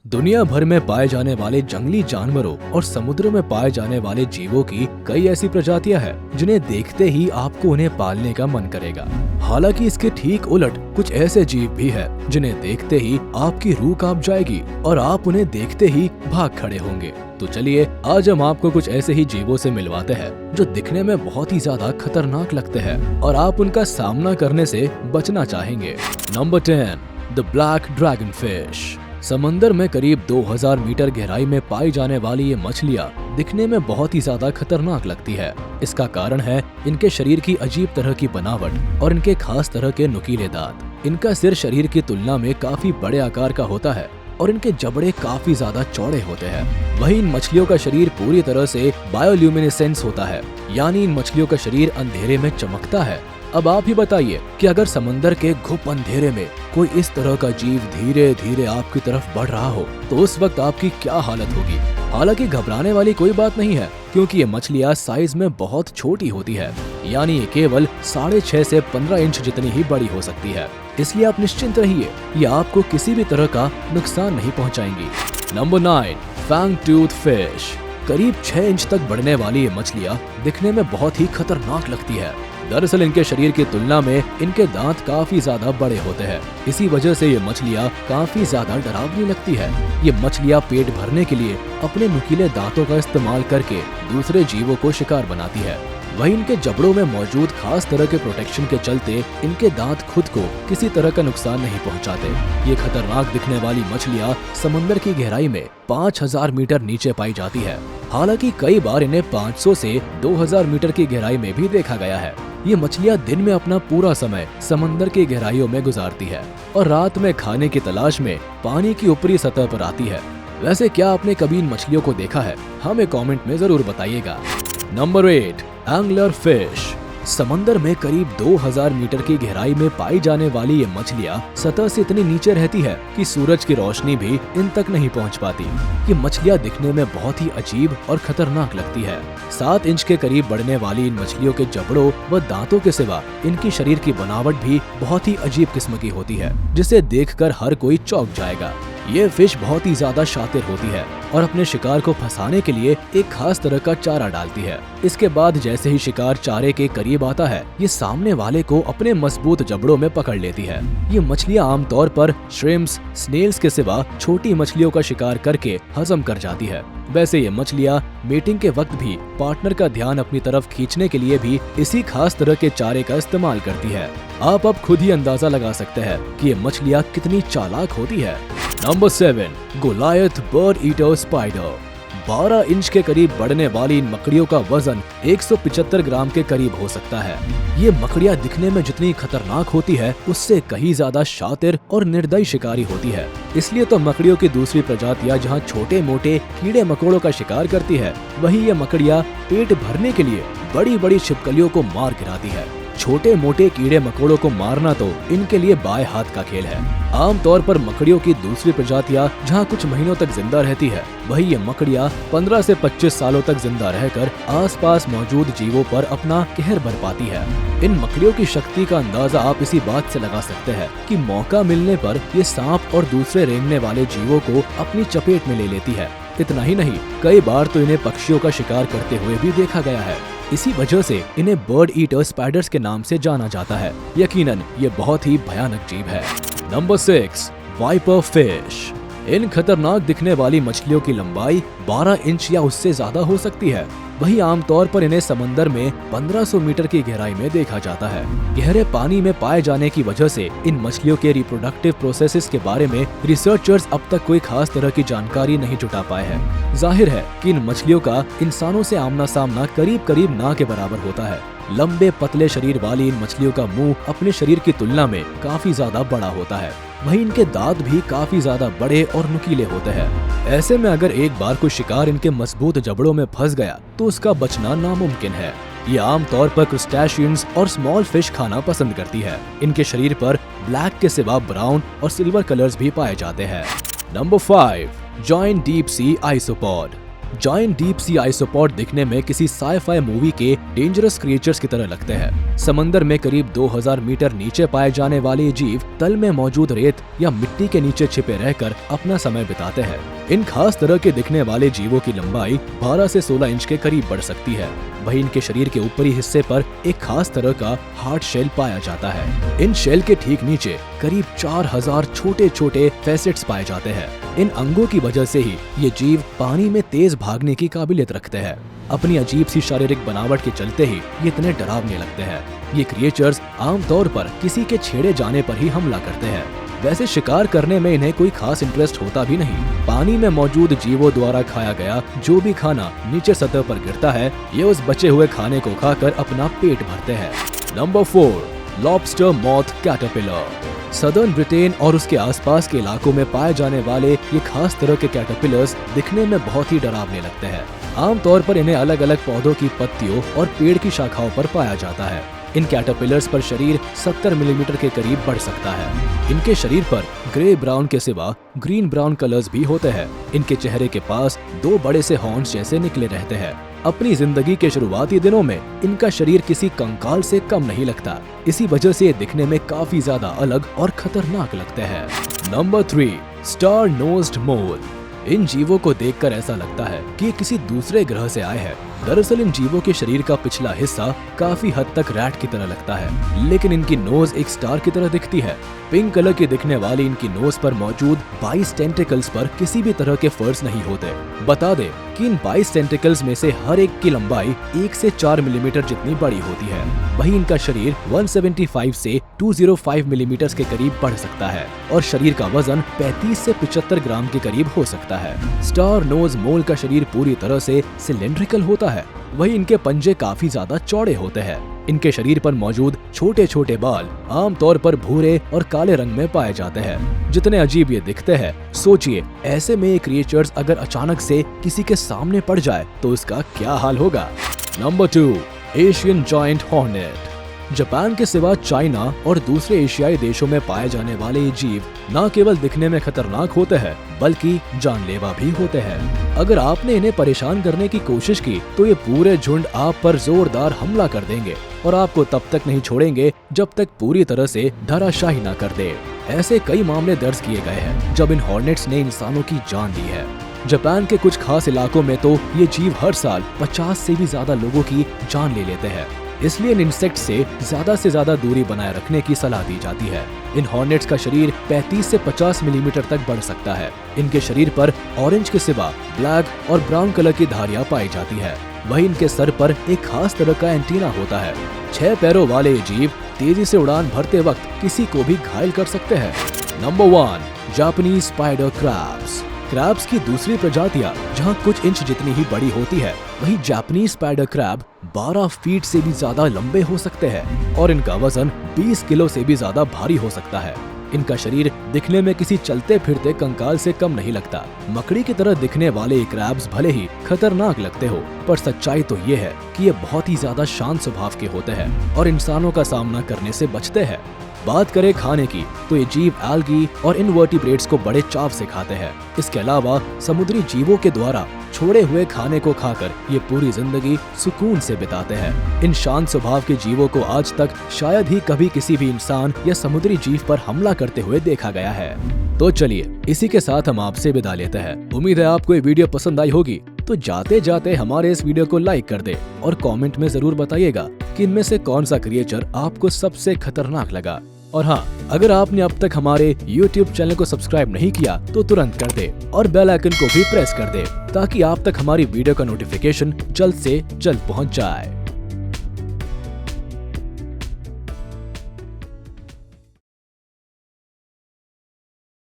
दुनिया भर में पाए जाने वाले जंगली जानवरों और समुद्र में पाए जाने वाले जीवों की कई ऐसी प्रजातियां हैं जिन्हें देखते ही आपको उन्हें पालने का मन करेगा। हालांकि इसके ठीक उलट कुछ ऐसे जीव भी हैं जिन्हें देखते ही आपकी रूह कांप जाएगी और आप उन्हें देखते ही भाग खड़े होंगे। तो चलिए आज हम आपको कुछ ऐसे ही जीवों से मिलवाते हैं जो दिखने में बहुत ही ज्यादा खतरनाक लगते हैं और आप उनका सामना करने से बचना चाहेंगे। Number 10, the black dragon fish. समंदर में करीब 2000 मीटर गहराई में पाई जाने वाली ये मछलियाँ दिखने में बहुत ही ज्यादा खतरनाक लगती है। इसका कारण है इनके शरीर की अजीब तरह की बनावट और इनके खास तरह के नुकीले दांत। इनका सिर शरीर की तुलना में काफी बड़े आकार का होता है और इनके जबड़े काफी ज्यादा चौड़े होते हैं। वहीं इन मछलियों का शरीर पूरी तरह से बायोल्यूमिनेसेंस होता है, यानी इन मछलियों का शरीर अंधेरे में चमकता है। अब आप ही बताइए कि अगर समंदर के घुप अंधेरे में कोई इस तरह का जीव धीरे धीरे आपकी तरफ बढ़ रहा हो तो उस वक्त आपकी क्या हालत होगी। हालांकि घबराने वाली कोई बात नहीं है, क्योंकि ये मछलियाँ साइज में बहुत छोटी होती है, यानी ये केवल 6.5 से 15 इंच जितनी ही बड़ी हो सकती है। इसलिए आप निश्चिंत रहिए, ये आपको किसी भी तरह का नुकसान नहीं पहुँचाएंगी। Number 9, fang tooth fish. करीब 6 इंच तक बढ़ने वाली ये मछलियाँ दिखने में बहुत ही खतरनाक लगती है। दरअसल इनके शरीर की तुलना में इनके दांत काफी ज्यादा बड़े होते हैं। इसी वजह से ये मछलियाँ काफी ज्यादा डरावनी लगती है। ये मछलियाँ पेट भरने के लिए अपने नुकीले दांतों का इस्तेमाल करके दूसरे जीवों को शिकार बनाती है। वहीं इनके जबड़ों में मौजूद खास तरह के प्रोटेक्शन के चलते इनके दांत खुद को किसी तरह का नुकसान नहीं पहुंचाते। ये खतरनाक दिखने वाली मछलियाँ समुद्र की गहराई में 5000 मीटर नीचे पाई जाती है। हालांकि कई बार इन्हें 500 से 2000 मीटर की गहराई में भी देखा गया है। ये मछलियाँ दिन में अपना पूरा समय समंदर की गहराइयों में गुजारती है और रात में खाने की तलाश में पानी की ऊपरी सतह पर आती है। वैसे क्या आपने कभी इन मछलियों को देखा है? हमें कमेंट में जरूर बताइएगा। Number 8, angler fish. समंदर में करीब 2000 मीटर की गहराई में पाई जाने वाली ये मछलियाँ सतह से इतनी नीचे रहती है कि सूरज की रोशनी भी इन तक नहीं पहुँच पाती। ये मछलियाँ दिखने में बहुत ही अजीब और खतरनाक लगती है। 7 इंच के करीब बढ़ने वाली इन मछलियों के जबड़ों व दांतों के सिवा इनकी शरीर की बनावट भी बहुत ही अजीब किस्म की होती है, जिसे देखकर हर कोई चौंक जाएगा। ये फिश बहुत ही ज्यादा शातिर होती है और अपने शिकार को फंसाने के लिए एक खास तरह का चारा डालती है। इसके बाद जैसे ही शिकार चारे के करीब आता है, ये सामने वाले को अपने मजबूत जबड़ों में पकड़ लेती है। ये मछलियाँ आमतौर पर श्रिम्प्स, स्नेल्स के सिवा छोटी मछलियों का शिकार करके हजम कर जाती है। वैसे ये मछलियाँ मीटिंग के वक्त भी पार्टनर का ध्यान अपनी तरफ खींचने के लिए भी इसी खास तरह के चारे का इस्तेमाल करती है। आप अब खुद ही अंदाजा लगा सकते हैं कि ये मछलियाँ कितनी चालाक होती है। Number 7, goliath bird eater spider. 12 inch के करीब बढ़ने वाली इन मकड़ियों का वजन 175 ग्राम के करीब हो सकता है। ये मकड़ियाँ दिखने में जितनी खतरनाक होती है उससे कहीं ज्यादा शातिर और निर्दयी शिकारी होती है। इसलिए तो मकड़ियों की दूसरी प्रजातियाँ जहाँ छोटे मोटे कीड़े मकोड़ों का शिकार करती है, वहीं ये मकड़ियाँ पेट भरने के लिए बड़ी बड़ी छिपकलियों को मार गिराती है। छोटे मोटे कीड़े मकोड़ों को मारना तो इनके लिए बाएं हाथ का खेल है। आमतौर पर मकड़ियों की दूसरी प्रजातियां जहां कुछ महीनों तक जिंदा रहती है, वहीं ये मकड़ियां 15 से 25 सालों तक जिंदा रहकर आसपास मौजूद जीवों पर अपना कहर बरपाती है। इन मकड़ियों की शक्ति का अंदाजा आप इसी बात से लगा सकते हैं कि मौका मिलने पर ये सांप और दूसरे रेंगने वाले जीवों को अपनी चपेट में ले लेती है। इतना ही नहीं, कई बार तो इन्हें पक्षियों का शिकार करते हुए भी देखा गया है। इसी वजह से इन्हें बर्ड ईटर स्पाइडर्स के नाम से जाना जाता है। यकीनन ये बहुत ही भयानक जीव है। Number 6, wiper fish. इन खतरनाक दिखने वाली मछलियों की लंबाई 12 इंच या उससे ज्यादा हो सकती है। वहीं आमतौर पर इन्हें समंदर में 1500 मीटर की गहराई में देखा जाता है। गहरे पानी में पाए जाने की वजह से इन मछलियों के रिप्रोडक्टिव प्रोसेसेस के बारे में रिसर्चर्स अब तक कोई खास तरह की जानकारी नहीं जुटा पाए हैं। जाहिर है कि इन मछलियों का इंसानों से आमना सामना करीब करीब ना के बराबर होता है। लंबे पतले शरीर वाली इन मछलियों का मुंह अपने शरीर की तुलना में काफी ज्यादा बड़ा होता है। वहीं इनके दांत भी काफी ज्यादा बड़े और नुकीले होते हैं। ऐसे में अगर एक बार कोई शिकार इनके मजबूत जबड़ों में फंस गया तो उसका बचना नामुमकिन है। ये आमतौर पर क्रुस्टेशियंस और स्मॉल फिश खाना पसंद करती है। इनके शरीर पर ब्लैक के सिवा ब्राउन और सिल्वर कलर्स भी पाए जाते हैं। Number 5, joint deep sea isopod. Giant deep sea isopod दिखने में किसी साइ-फाई मूवी के डेंजरस क्रिएचर्स की तरह लगते हैं। समंदर में करीब 2000 मीटर नीचे पाए जाने वाले ये जीव तल में मौजूद रेत या मिट्टी के नीचे छिपे रहकर अपना समय बिताते हैं। इन खास तरह के दिखने वाले जीवों की लंबाई 12 से 16 इंच के करीब बढ़ सकती है। वहीं इनके शरीर के ऊपरी हिस्से पर एक खास तरह का हार्ड शेल पाया जाता है। इन शेल के ठीक नीचे करीब 4000 छोटे छोटे फैसेट्स पाए जाते हैं। इन अंगों की वजह से ही ये जीव पानी में तेज भागने की काबिलियत रखते हैं। अपनी अजीब सी शारीरिक बनावट के चलते ही ये इतने डरावने लगते हैं। ये क्रिएचर्स आमतौर पर किसी के छेड़े जाने पर ही हमला करते हैं। वैसे शिकार करने में इन्हें कोई खास इंटरेस्ट होता भी नहीं। पानी में मौजूद जीवों द्वारा खाया गया जो भी खाना नीचे सतह पर गिरता है, ये उस बचे हुए खाने को खाकर अपना पेट भरते हैं। Number 4, lobster moth caterpillar. Southern Britain और उसके आसपास के इलाकों में पाए जाने वाले ये खास तरह के कैटरपिलर्स दिखने में बहुत ही डरावने लगते हैं। आमतौर पर इन्हें अलग अलग पौधों की पत्तियों और पेड़ की शाखाओं पर पाया जाता है। इन कैटरपिलर्स पर शरीर 70 मिलीमीटर के करीब बढ़ सकता है। इनके शरीर पर ग्रे ब्राउन के सिवा ग्रीन ब्राउन कलर्स भी होते हैं। इनके चेहरे के पास 2 बड़े से हॉर्न्स जैसे निकले रहते हैं। अपनी जिंदगी के शुरुआती दिनों में इनका शरीर किसी कंकाल से कम नहीं लगता। इसी वजह से ये दिखने में काफी ज्यादा अलग और खतरनाक लगते हैं। नंबर 3, स्टार नोज्ड मोल। इन जीवों को देखकर ऐसा लगता है कि ये किसी दूसरे ग्रह से आए हैं। दरअसल इन जीवों के शरीर का पिछला हिस्सा काफी हद तक रैट की तरह लगता है, लेकिन इनकी नोज एक स्टार की तरह दिखती है। पिंक कलर की दिखने वाली इनकी नोज पर मौजूद 22 टेंटिकल्स पर किसी भी तरह के फर्स नहीं होते। बता दे कि इन 22 टेंटिकल्स में से हर एक की लंबाई 1 से 4 मिलीमीटर जितनी बड़ी होती है। वहीं इनका शरीर 175 से 205 मिलीमीटर के करीब बढ़ सकता है और शरीर का वजन 35 से 75 ग्राम के करीब हो सकता है। स्टार नोज मोल का शरीर पूरी तरह से सिलेंड्रिकल होता है। वहीं इनके पंजे काफी ज्यादा चौड़े होते हैं। इनके शरीर पर मौजूद छोटे छोटे बाल आमतौर पर भूरे और काले रंग में पाए जाते हैं। जितने अजीब ये दिखते हैं, सोचिए ऐसे में ये क्रिएचर्स अगर अचानक से किसी के सामने पड़ जाए तो इसका क्या हाल होगा। Number 2, Asian giant hornet. Japan के सिवा चाइना और दूसरे एशियाई देशों में पाए जाने वाले ये जीव न केवल दिखने में खतरनाक होते हैं बल्कि जानलेवा भी होते हैं। अगर आपने इन्हें परेशान करने की कोशिश की तो ये पूरे झुंड आप पर जोरदार हमला कर देंगे और आपको तब तक नहीं छोड़ेंगे जब तक पूरी तरह से धराशायी न कर दे। ऐसे कई मामले दर्ज किए गए हैं जब इन हॉर्नेट्स ने इंसानों की जान ली है। जापान के कुछ खास इलाकों में तो ये जीव हर साल 50 से भी ज्यादा लोगों की जान ले लेते हैं। इसलिए इन इंसेक्ट से ज्यादा दूरी बनाए रखने की सलाह दी जाती है। इन हॉर्नेट्स का शरीर 35 से 50 मिलीमीटर तक बढ़ सकता है। इनके शरीर पर ऑरेंज के सिवा ब्लैक और ब्राउन कलर की धारियां पाई जाती है। वहीं इनके सर पर एक खास तरह का एंटीना होता है। 6 पैरों वाले ये जीव तेजी से उड़ान भरते वक्त किसी को भी घायल कर सकते हैं। Number 1, Japanese spider crabs. Crabs की दूसरी प्रजातियां जहां कुछ इंच जितनी ही बड़ी होती है, वहीं जापानीज स्पाइडर क्रैब 12 फीट से भी ज्यादा लंबे हो सकते हैं और इनका वजन 20 किलो से भी ज्यादा भारी हो सकता है। इनका शरीर दिखने में किसी चलते फिरते कंकाल से कम नहीं लगता। मकड़ी की तरह दिखने वाले ये क्रैब्स भले ही खतरनाक लगते हो, पर सच्चाई तो ये है कि ये बहुत ही ज्यादा शांत स्वभाव के होते हैं और इंसानों का सामना करने से बचते हैं। बात करें खाने की तो ये जीव एल्गी और इनवर्टिब्रेट्स को बड़े चाव से खाते हैं। इसके अलावा समुद्री जीवों के द्वारा छोड़े हुए खाने को खाकर ये पूरी जिंदगी सुकून से बिताते हैं। इन शांत स्वभाव के जीवों को आज तक शायद ही कभी किसी भी इंसान या समुद्री जीव पर हमला करते हुए देखा गया है। तो चलिए इसी के साथ हम आपसे विदा लेते हैं। उम्मीद है आपको ये वीडियो पसंद आई होगी। तो जाते जाते हमारे इस वीडियो को लाइक कर दे और कमेंट में जरूर बताइएगा कि इनमें से कौन सा क्रिएचर आपको सबसे खतरनाक लगा। और हाँ, अगर आपने अब तक हमारे YouTube चैनल को सब्सक्राइब नहीं किया तो तुरंत कर दे और बेल आइकन को भी प्रेस कर दे ताकि आप तक हमारी वीडियो का नोटिफिकेशन जल्द से जल्द पहुंच जाए।